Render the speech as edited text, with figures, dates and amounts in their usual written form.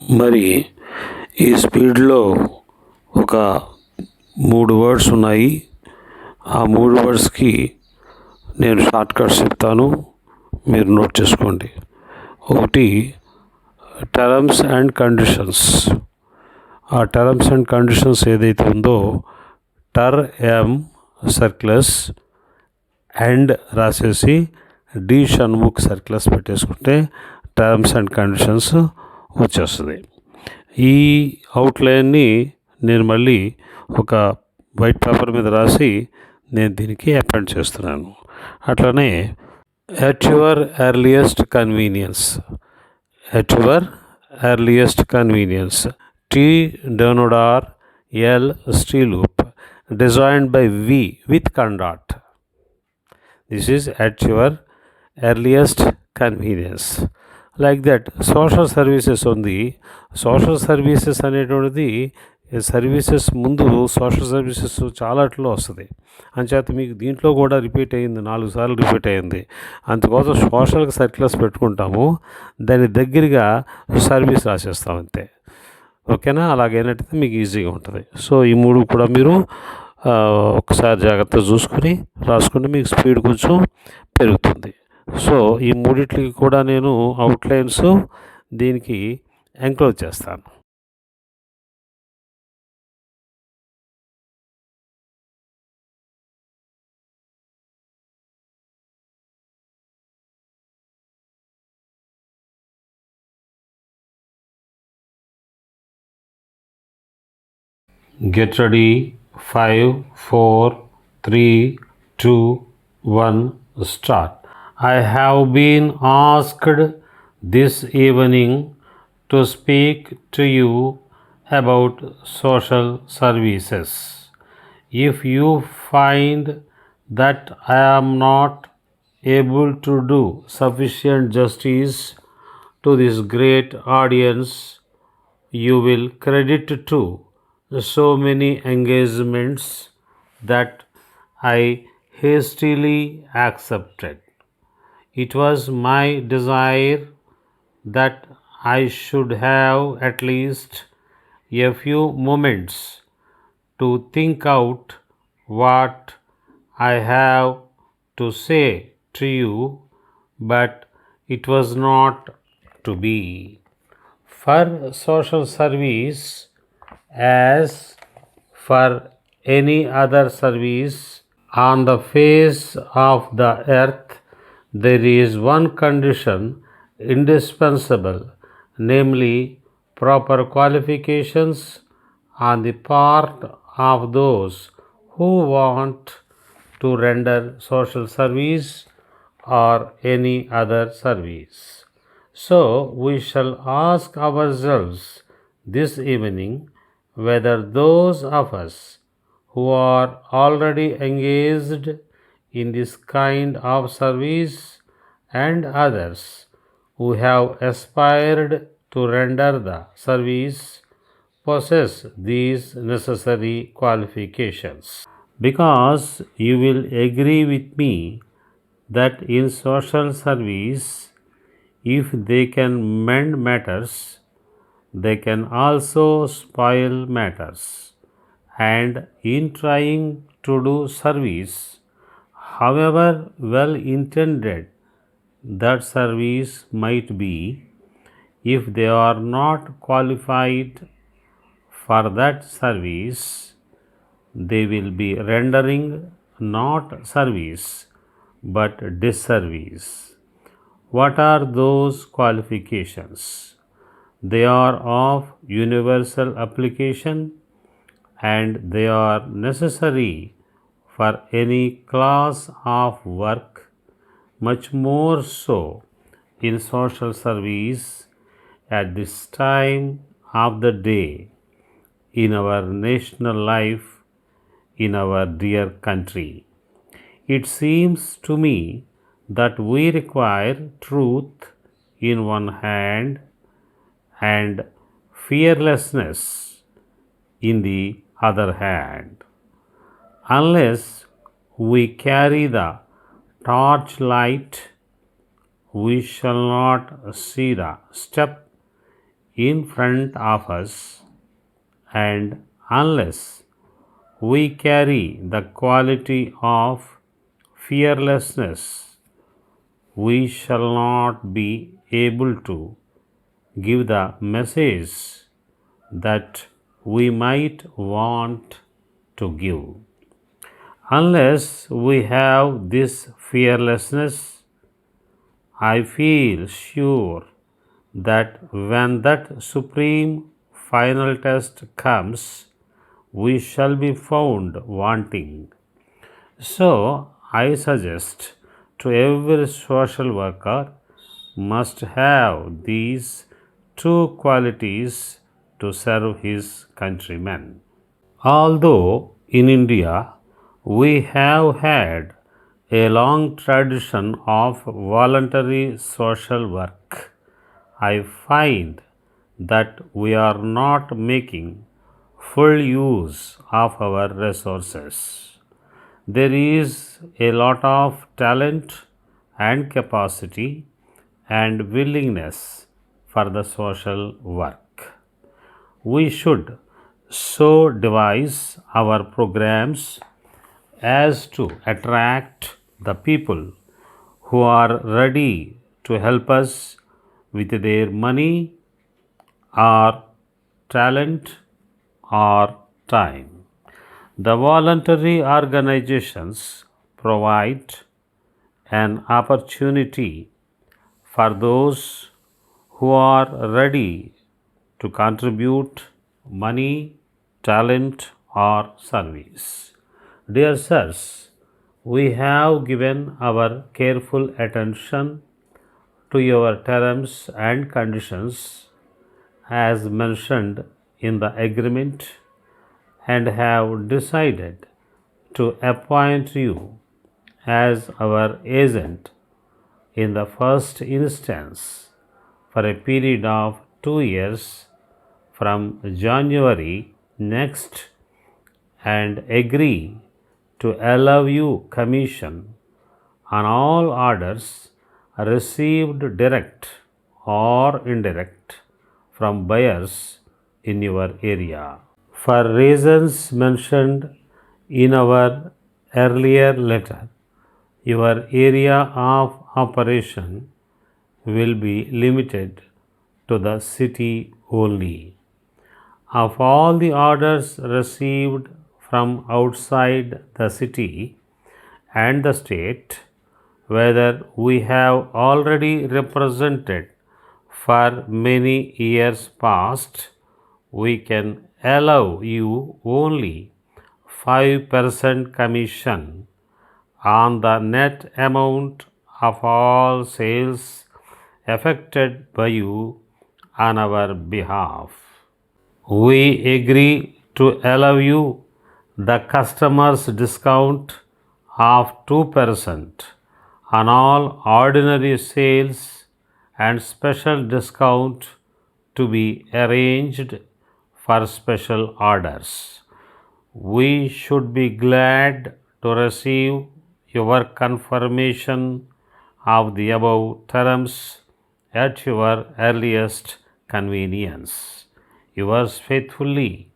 మరి ఈ స్పీడ్లో ఒక 3 వర్డ్స్ ఉన్నాయి. ఆ 3 వర్డ్స్కి నేను షార్ట్ కట్స్ చెప్తాను, మీరు నోట్ చేసుకోండి. ఒకటి టర్మ్స్ అండ్ కండిషన్స్. ఆ టర్మ్స్ అండ్ కండిషన్స్ ఏదైతే ఉందో ఎం సర్క్లస్ అండ్ రాసేసి డి షణ్ముఖ్ సర్క్లస్ పెట్టేసుకుంటే టర్మ్స్ అండ్ కండిషన్స్ వచ్చేస్తుంది. ఈ అవుట్లైన్ని నేను మళ్ళీ ఒక వైట్ పేపర్ మీద రాసి నేను దీనికి అపెండ్ చేస్తున్నాను. అట్లనే at your earliest convenience, at your earliest convenience, టీ డెనోడార్ ఎల్ స్టీలూప్ designed by V with conduct. This is at your earliest convenience. Like that, social services ఉంది. సోషల్ సర్వీసెస్ అనేటువంటిది సర్వీసెస్ ముందు సోషల్ సర్వీసెస్ చాలాట్లో వస్తుంది. అంచేత మీకు దీంట్లో కూడా రిపీట్ అయ్యింది, 4 సార్లు రిపీట్ అయ్యింది. అందుకోసం సోషల్కి సర్క్యులర్స్ పెట్టుకుంటాము, దాని దగ్గరగా సర్వీస్ రాసేస్తాం అంతే. ఓకేనా? అలాగైనట్టయితే మీకు ఈజీగా ఉంటుంది. సో ఈ 3 కూడా మీరు ఒకసారి జాగ్రత్తగా చూసుకుని రాసుకుంటే మీకు స్పీడ్ కొంచెం పెరుగుతుంది. సో ఈ మూడిట్లకి కూడా నేను అవుట్లైన్స్ దీనికి ఎంక్లోజ్ చేస్తాను. Get ready. 5, 4, 3, 2, 1, start. I have been asked this evening to speak to you about social services. If you find that I am not able to do sufficient justice to this great audience, you will credit to so many engagements that I hastily accepted. It was my desire that I should have at least a few moments to think out what I have to say to you, but it was not to be. For social service, as for any other service on the face of the earth, there is one condition indispensable, namely proper qualifications on the part of those who want to render social service or any other service. So we shall ask ourselves this evening whether those of us who are already engaged in this kind of service and others who have aspired to render the service possess these necessary qualifications. Because you will agree with me that in social service, if they can mend matters, they can also spoil matters. And in trying to do service, however well intended that service might be, if they are not qualified for that service, they will be rendering not service but disservice. What are those qualifications? They are of universal application and they are necessary for any class of work, much more so in social service at this time of the day, in our national life, in our dear country. It seems to me that we require truth in one hand and fearlessness in the other hand. Unless we carry the torchlight, we shall not see the step in front of us, and unless we carry the quality of fearlessness, we shall not be able to give the message that we might want to give. Unless we have this fearlessness, I feel sure that when that supreme final test comes, we shall be found wanting. So, I suggest to every social worker must have these two qualities to serve his countrymen. Although in India we have had a long tradition of voluntary social work, I find that we are not making full use of our resources. There is a lot of talent and capacity and willingness for the social work. We should so devise our programs as to attract the people who are ready to help us with their money or talent or time. The voluntary organizations provide an opportunity for those who are ready to contribute money, talent, or service. Dear sirs, we have given our careful attention to your terms and conditions as mentioned in the agreement and have decided to appoint you as our agent in the first instance for a period of 2 years from January next, and agree to allow you commission on all orders received direct or indirect from buyers in your area. For reasons mentioned in our earlier letter, your area of operation will be limited to the city only. Of all the orders received from outside the city and the state, whether we have already represented for many years past, we can allow you only 5% commission on the net amount of all sales effected by you on our behalf. We agree to allow you the customer's discount of 2% on all ordinary sales and special discount to be arranged for special orders. We should be glad to receive your confirmation of the above terms at your earliest convenience. Yours faithfully,